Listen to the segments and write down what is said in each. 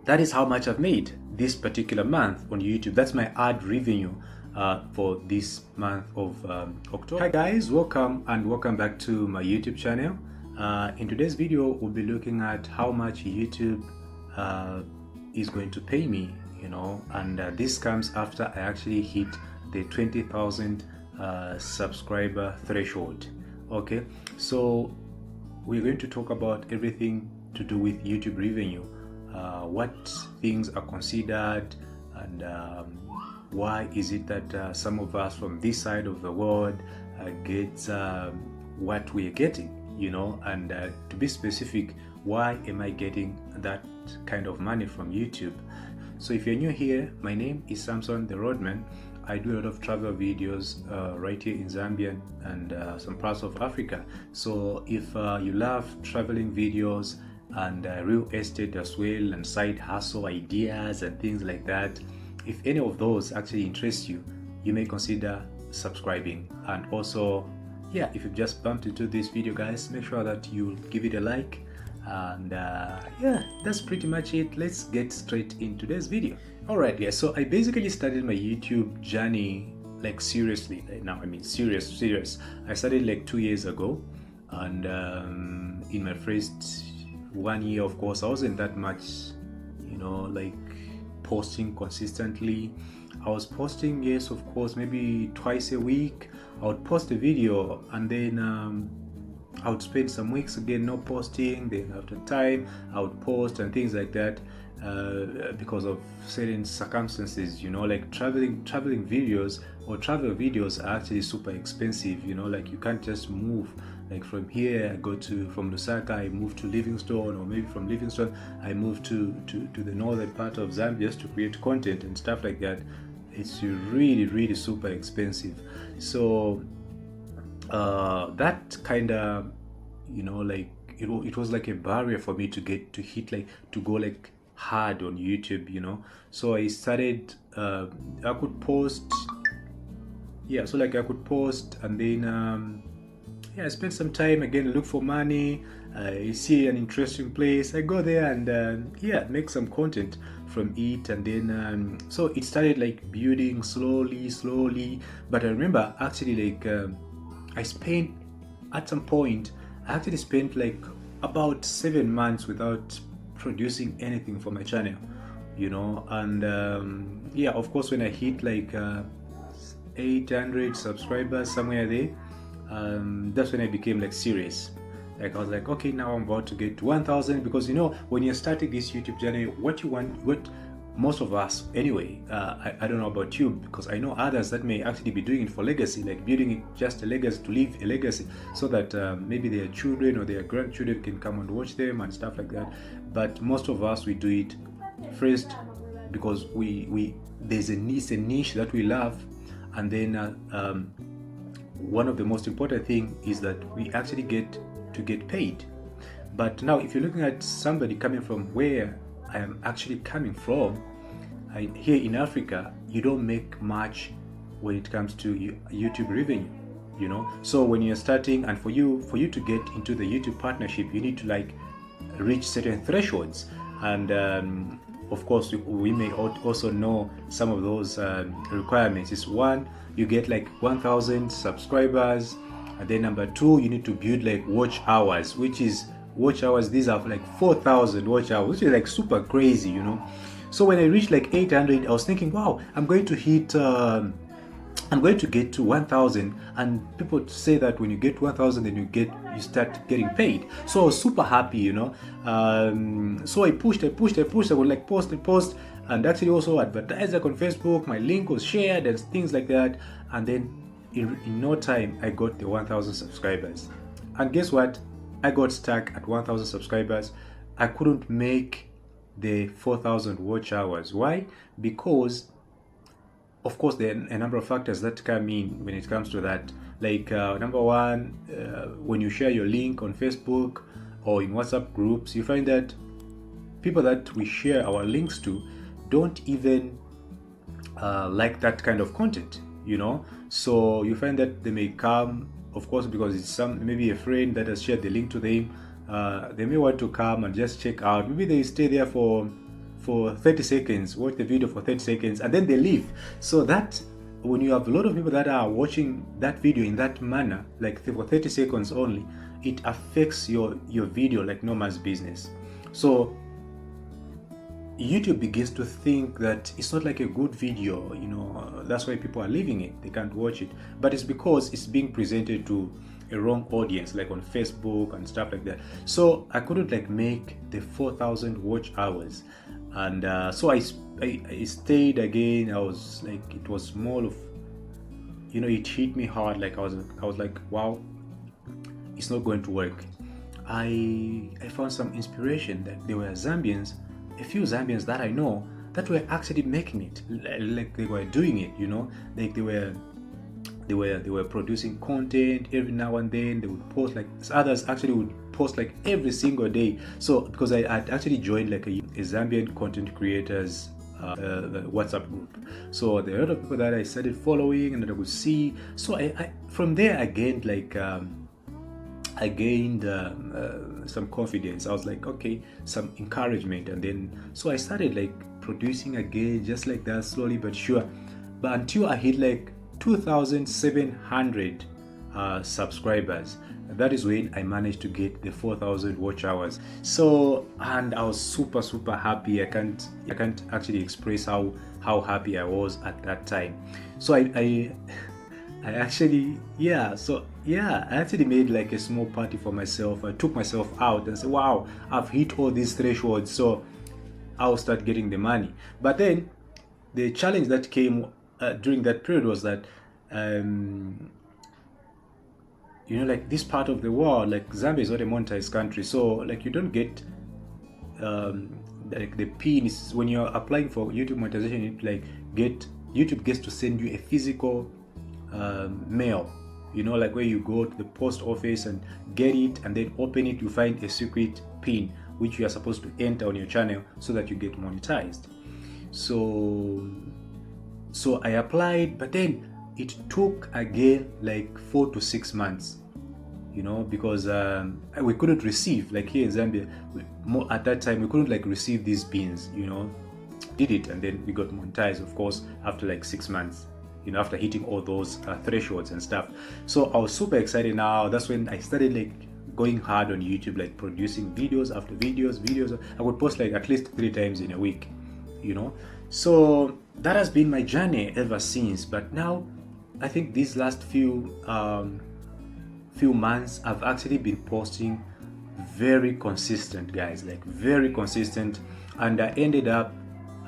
that is how much I've made this particular month on YouTube. That's my ad revenue for this month of October. Hi guys, welcome back to my YouTube channel. In today's video, we'll be looking at how much YouTube is going to pay me, and this comes after I actually hit the 20,000 subscriber threshold. Okay, so we're going to talk about everything to do with YouTube revenue, what things are considered, and why is it that some of us from this side of the world get what we're getting, and to be specific, why am I getting that kind of money from YouTube? So if you're new here, my name is Samson the Roadman. I do a lot of travel videos right here in Zambia and some parts of Africa. So if you love traveling videos and real estate as well, and side hustle ideas and things like that, if any of those actually interest you, you may consider subscribing. And also, yeah, if you've just bumped into this video, guys, make sure that you give it a like. And yeah, that's pretty much it. Let's get straight into today's video. Alright, yeah, so I basically started my YouTube journey like seriously. Like now, I mean serious. I started like 2 years ago, and in my first 1 year, of course, I wasn't that much, like posting consistently. I was posting, yes, of course, maybe twice a week. I would post a video, and then I would spend some weeks again not posting. Then after time, I would post and things like that, because of certain circumstances. Like traveling videos or travel videos are actually super expensive. Like you can't just move. Like from here, from Lusaka, I move to Livingstone, or maybe from Livingstone, I move to the northern part of Zambia just to create content and stuff like that. It's really super expensive. So that kind of, like it was like a barrier for me to go like hard on YouTube. So I started, I could post, yeah, so like I could post, and then yeah, I spend some time again, look for money. I see an interesting place, I go there and yeah, make some content from it. And then so it started like building slowly. But I remember actually like at some point I actually spent like about 7 months without producing anything for my channel, and yeah, of course, when I hit like 800 subscribers, somewhere there, that's when I became like serious. Like I was like, okay, now I'm about to get to 1,000, because when you're starting this YouTube journey, what you want, what most of us anyway, I don't know about you, because I know others that may actually be doing it for legacy, like building it just a legacy, to leave a legacy, so that maybe their children or their grandchildren can come and watch them and stuff like that. But most of us, we do it first because there's a niche that we love, and then one of the most important thing is that we actually get paid. But now, if you're looking at somebody coming from where I am actually coming from, here in Africa, you don't make much when it comes to YouTube revenue. So when you're starting, and for you to get into the YouTube partnership, you need to like reach certain thresholds. And of course, we may also know some of those requirements. Is one, you get like 1,000 subscribers, and then number two, you need to build like watch hours, these are like 4,000 watch hours, which is like super crazy. So when I reached like 800, I was thinking, wow, I'm going to get to 1,000, and people say that when you get 1,000, then you start getting paid. So I was super happy, so I pushed. I would like post, and actually also advertise like on Facebook. My link was shared and things like that, and then in no time I got the 1,000 subscribers. And guess what? I got stuck at 1,000 subscribers. I couldn't make the 4,000 watch hours. Why? Because of course there are a number of factors that come in when it comes to that. Like number one, when you share your link on Facebook or in WhatsApp groups, you find that people that we share our links to don't even like that kind of content. So you find that they may come, of course, because it's maybe a friend that has shared the link to them. They may want to come and just check out. Maybe they stay there for for 30 seconds, watch the video for 30 seconds, and then they leave. So that when you have a lot of people that are watching that video in that manner, like for 30 seconds only, it affects your video like no man's business. So YouTube begins to think that it's not like a good video, you know, that's why people are leaving it, they can't watch it. But it's because it's being presented to a wrong audience, like on Facebook and stuff like that. So I couldn't like make the 4,000 watch hours, and so I stayed again. I was like, it was more of, you know, it hit me hard. Like I was like, wow, it's not going to work. I found some inspiration that there were Zambians, a few Zambians that I know, that were actually making it, like they were doing it, you know, like they were producing content every now and then. They would post, like others actually would post like every single day. So because I had actually joined like a Zambian content creators WhatsApp group, so there are a lot of people that I started following and that I would see. So I from there I gained like I gained some confidence. I was like, okay, some encouragement, and then so I started like producing again, just like that, slowly but sure. But until I hit like 2,700 subscribers, that is when I managed to get the 4,000 watch hours. So, and I was super happy. I can't actually express how happy I was at that time. So I actually, I actually made like a small party for myself. I took myself out and said, wow, I've hit all these thresholds, so I'll start getting the money. But then the challenge that came during that period was that you know, like this part of the world, like Zambia is not a monetized country, so like you don't get like the pin is when you're applying for YouTube monetization, you like YouTube gets to send you a physical mail, you know, like where you go to the post office and get it, and then open it, you find a secret pin which you are supposed to enter on your channel so that you get monetized. So I applied, but then it took again like 4 to 6 months, you know, because we couldn't receive, like here in Zambia, at that time we couldn't like receive these pins, you know. Did it, and then we got monetized, of course, after like 6 months, you know, after hitting all those thresholds and stuff. So I was super excited. Now that's when I started like going hard on YouTube, like producing videos after videos. I would post like at least 3 times in a week, you know. So that has been my journey ever since. But now I think these last few months I've actually been posting very consistent, guys, like very consistent, and I ended up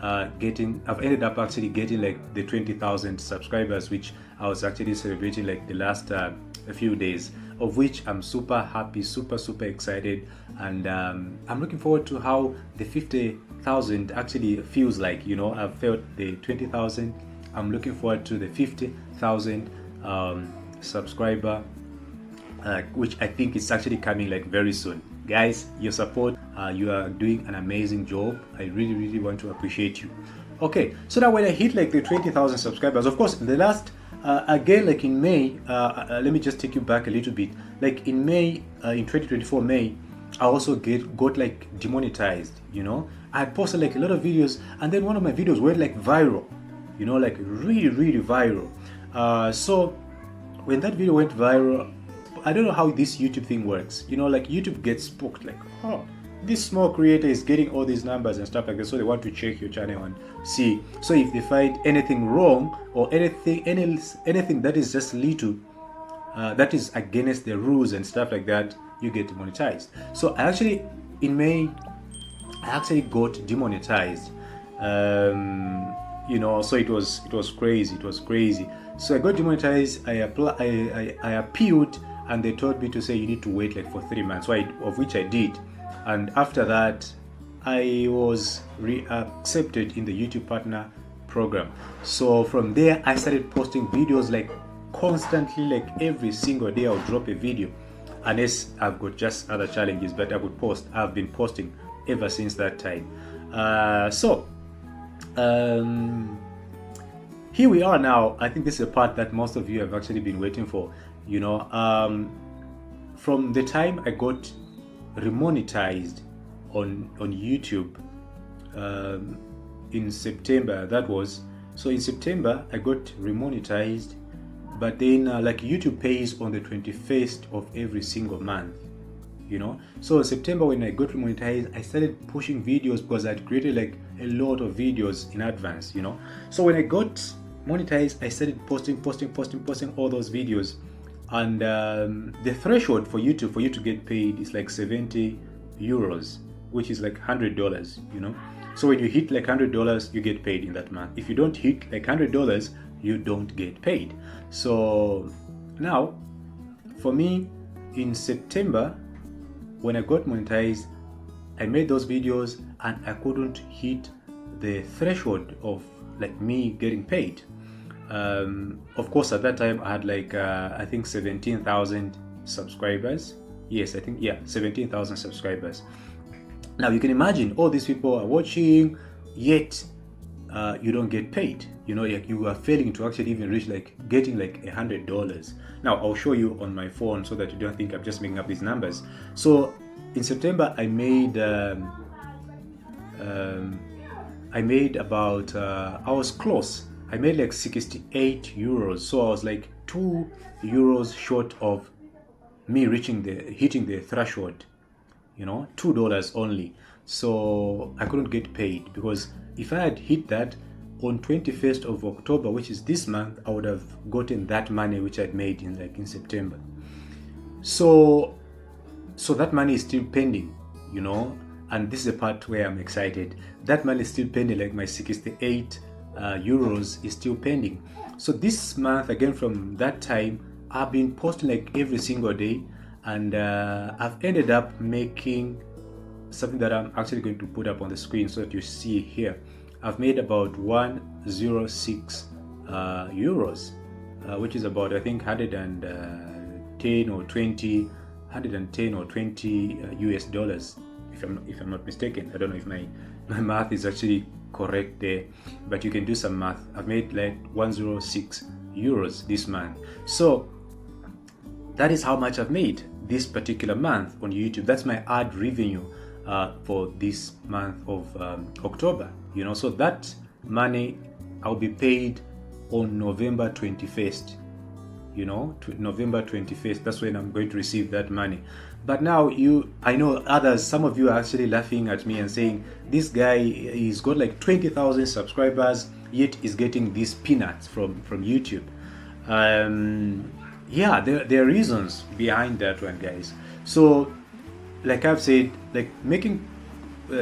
actually getting like the 20,000 subscribers, which I was actually celebrating like the last a few days, of which I'm super happy, super excited, and I'm looking forward to how the 50,000 actually feels like, you know. I've felt the 20,000, I'm looking forward to the 50,000 subscriber, which I think is actually coming like very soon. Guys, your support, you are doing an amazing job. I really want to appreciate you. Okay, so now when I hit like the 20,000 subscribers, of course, in the last again, like in May, let me just take you back a little bit. Like in May, in 2024 May, I also got like demonetized, you know. I had posted like a lot of videos, and then one of my videos went like viral, you know, like really viral. So when that video went viral, I don't know how this YouTube thing works, you know, like YouTube gets spooked, like, oh, this small creator is getting all these numbers and stuff like that, so they want to check your channel and see. So if they find anything wrong or anything that is just little, that is against the rules and stuff like that, you get demonetized. So I actually, in May, I actually got demonetized. You know, so it was crazy. So I got demonetized. I appealed, and they told me to say you need to wait like for 3 months, of which I did. And after that, I was accepted in the YouTube partner program. So from there, I started posting videos like constantly, like every single day I'll drop a video, unless I've got just other challenges, but I would post. I've been posting ever since that time. Here we are now. I think this is a part that most of you have actually been waiting for, you know. From the time I got remonetized on YouTube, in September. That was so in September I got remonetized, but then like YouTube pays on the 21st of every single month, you know. So September, when I got remonetized, I started pushing videos because I'd created like a lot of videos in advance, you know. So when I got monetized, I started posting all those videos, and the threshold for YouTube for you to get paid is like 70 euros, which is like $100, you know. So when you hit like $100, you get paid in that month. If you don't hit like $100, you don't get paid. So now for me, in September, when I got monetized, I made those videos and I couldn't hit the threshold of like me getting paid. Of course, at that time I had like I think 17,000 subscribers. Yes, I think, yeah, 17,000 subscribers. Now you can imagine all these people are watching, yet you don't get paid. You know, like you are failing to actually even reach like getting like $100. Now I'll show you on my phone so that you don't think I'm just making up these numbers. So in September I made about I was close. I made like 68 euros. So I was like 2 euros short of me hitting the threshold, you know, $2 only. So I couldn't get paid, because if I had hit that on 21st of October, which is this month, I would have gotten that money which I'd made in September. So that money is still pending, you know, and this is the part where I'm excited. That money is still pending, like my 68 euros is still pending. So this month, again, from that time, I've been posting like every single day, and I've ended up making something that I'm actually going to put up on the screen so that you see here. I've made about 106 euros, which is about, I think, 110 or 20 US dollars, if I'm not mistaken. I don't know if my math is actually correct there, but you can do some math. I've made like 106 euros this month. So that is how much I've made this particular month on YouTube. That's my ad revenue for this month of October, you know. So that money I'll be paid on November 21st, you know, November 21st. That's when I'm going to receive that money. But now I know some of you are actually laughing at me and saying, this guy, he's got like 20,000 subscribers, yet is getting these peanuts from YouTube. Yeah, there are reasons behind that one, guys. So like I've said, like making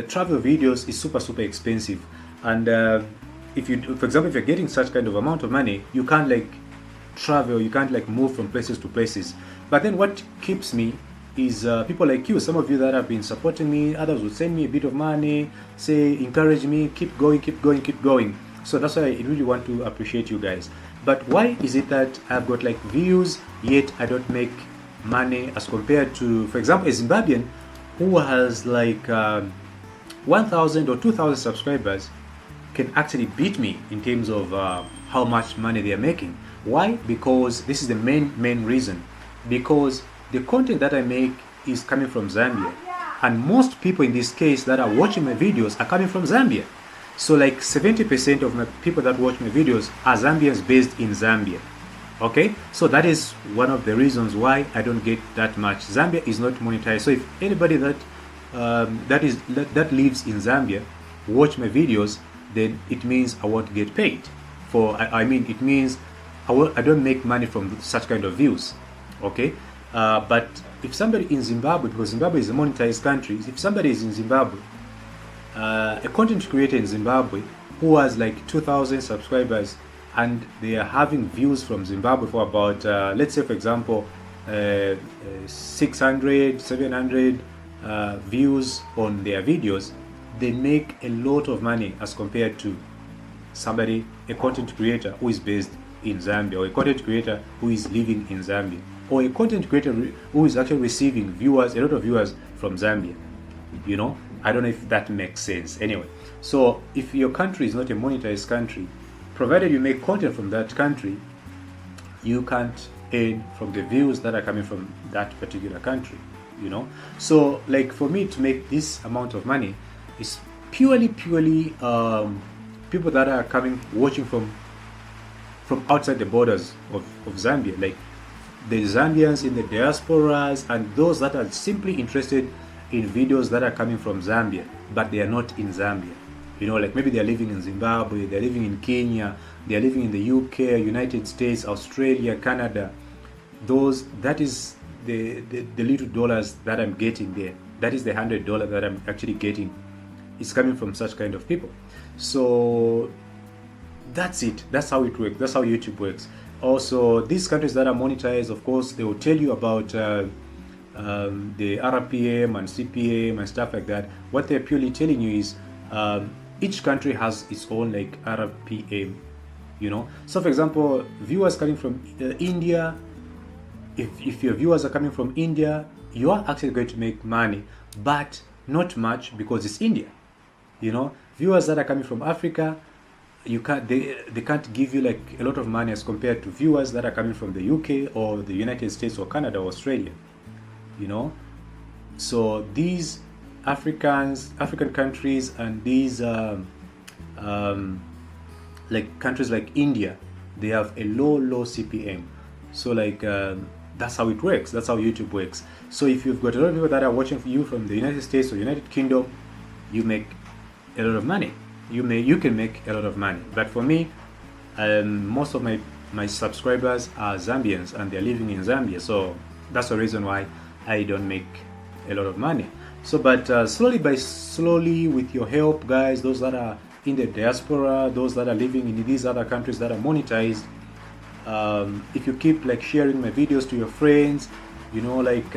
travel videos is super expensive, and if you, for example, if you're getting such kind of amount of money, you can't like travel, you can't like move from places to places. But then what keeps me is people like you, some of you that have been supporting me. Others would send me a bit of money, say, encourage me, keep going. So that's why I really want to appreciate you guys. But why is it that I've got like views, yet I don't make money as compared to, for example, a Zimbabwean who has like 1,000 or 2,000 subscribers can actually beat me in terms of how much money they are making? Why? Because this is the main reason. Because the content that I make is coming from Zambia, and most people in this case that are watching my videos are coming from Zambia. So like 70% of my people that watch my videos are Zambians based in Zambia. Okay, so that is one of the reasons why I don't get that much. Zambia is not monetized. So if anybody that lives in Zambia watch my videos, then it means I won't get paid. It means I don't make money from such kind of views. Okay, but if somebody in Zimbabwe, because Zimbabwe is a monetized country, if somebody is in Zimbabwe, a content creator in Zimbabwe who has like 2,000 subscribers, and they are having views from Zimbabwe for about let's say, for example, 600, 700 views on their videos, they make a lot of money as compared to a content creator who is based in Zambia, or a content creator who is living in Zambia, or a content creator who is actually receiving a lot of viewers from Zambia. You know, I don't know if that makes sense. Anyway, so if your country is not a monetized country, provided you make content from that country, you can't earn from the views that are coming from that particular country, you know. So like for me to make this amount of money is purely people that are watching from outside the borders of Zambia, like the Zambians in the diasporas and those that are simply interested in videos that are coming from Zambia, but they are not in Zambia. You know, like maybe they're living in Zimbabwe, they're living in Kenya, they're living in the UK, United States, Australia, Canada. That is the little dollars that I'm getting there. That is the $100 that I'm actually getting. It's coming from such kind of people. So that's it. That's how it works. That's how YouTube works. Also, these countries that are monetized, of course, they will tell you about the RPM and CPM and stuff like that. What they're purely telling you is each country has its own like RPM, you know. So for example, viewers coming from India, if your viewers are coming from India, you are actually going to make money, but not much because it's India, you know. Viewers that are coming from Africa, they can't give you like a lot of money as compared to viewers that are coming from the UK or the United States or Canada or Australia, you know. So these African countries and these like countries like India, they have a low CPM. So like that's how it works. That's how YouTube works. So if you've got a lot of people that are watching you from the United States or United Kingdom, you make a lot of money. You can make a lot of money. But for me, most of my subscribers are Zambians and they're living in Zambia. So that's the reason why I don't make a lot of money. So but slowly with your help, guys, those that are in the diaspora, those that are living in these other countries that are monetized, if you keep like sharing my videos to your friends, you know, like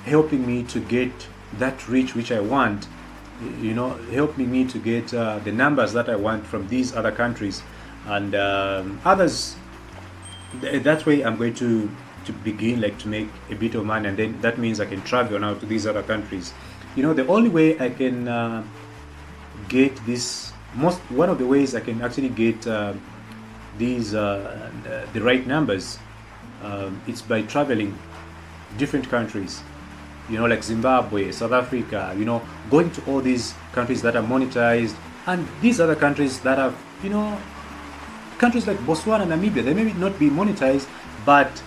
helping me to get that reach which I want, you know, helping me to get the numbers that I want from these other countries and others. That way I'm going to begin like to make a bit of money, and then that means I can travel now to these other countries. You know, the only way I can get this, one of the ways I can actually get these the right numbers, it's by traveling different countries, you know, like Zimbabwe, South Africa, you know, going to all these countries that are monetized, and these other countries that have, you know, countries like Botswana, Namibia, they may not be monetized, but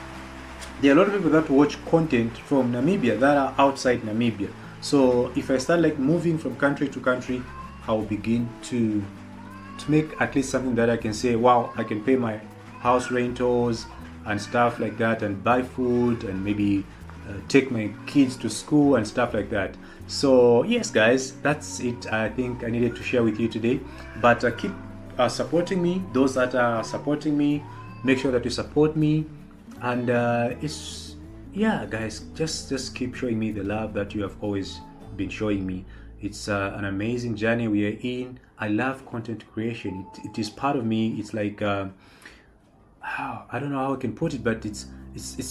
there are a lot of people that watch content from Namibia that are outside Namibia. So if I start like moving from country to country, I'll begin to make at least something that I can say, wow, I can pay my house rentals and stuff like that, and buy food, and maybe take my kids to school and stuff like that. So yes, guys, that's it. I think I needed to share with you today. But keep supporting me. Those that are supporting me, make sure that you support me. And it's, yeah, guys, just keep showing me the love that you have always been showing me. It's an amazing journey we are in. I love content creation. It is part of me. It's like I don't know how I can put it, but it's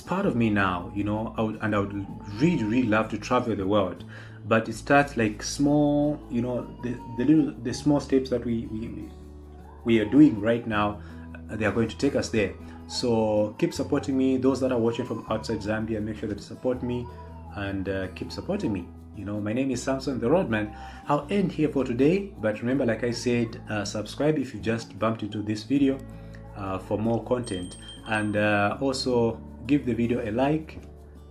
part of me now, you know. I would really love to travel the world, but it starts like small, you know, the small steps that we are doing right now. They are going to take us there. So keep supporting me. Those that are watching from outside Zambia, make sure that you support me and keep supporting me. You know, my name is Samson the Roadman. I'll end here for today, but remember, like I said, subscribe if you just bumped into this video for more content, and also give the video a like.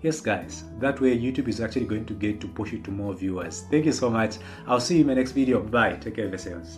Yes, guys, that way YouTube is actually going to get to push it to more viewers. Thank you so much. I'll see you in my next video. Bye. Take care of yourselves.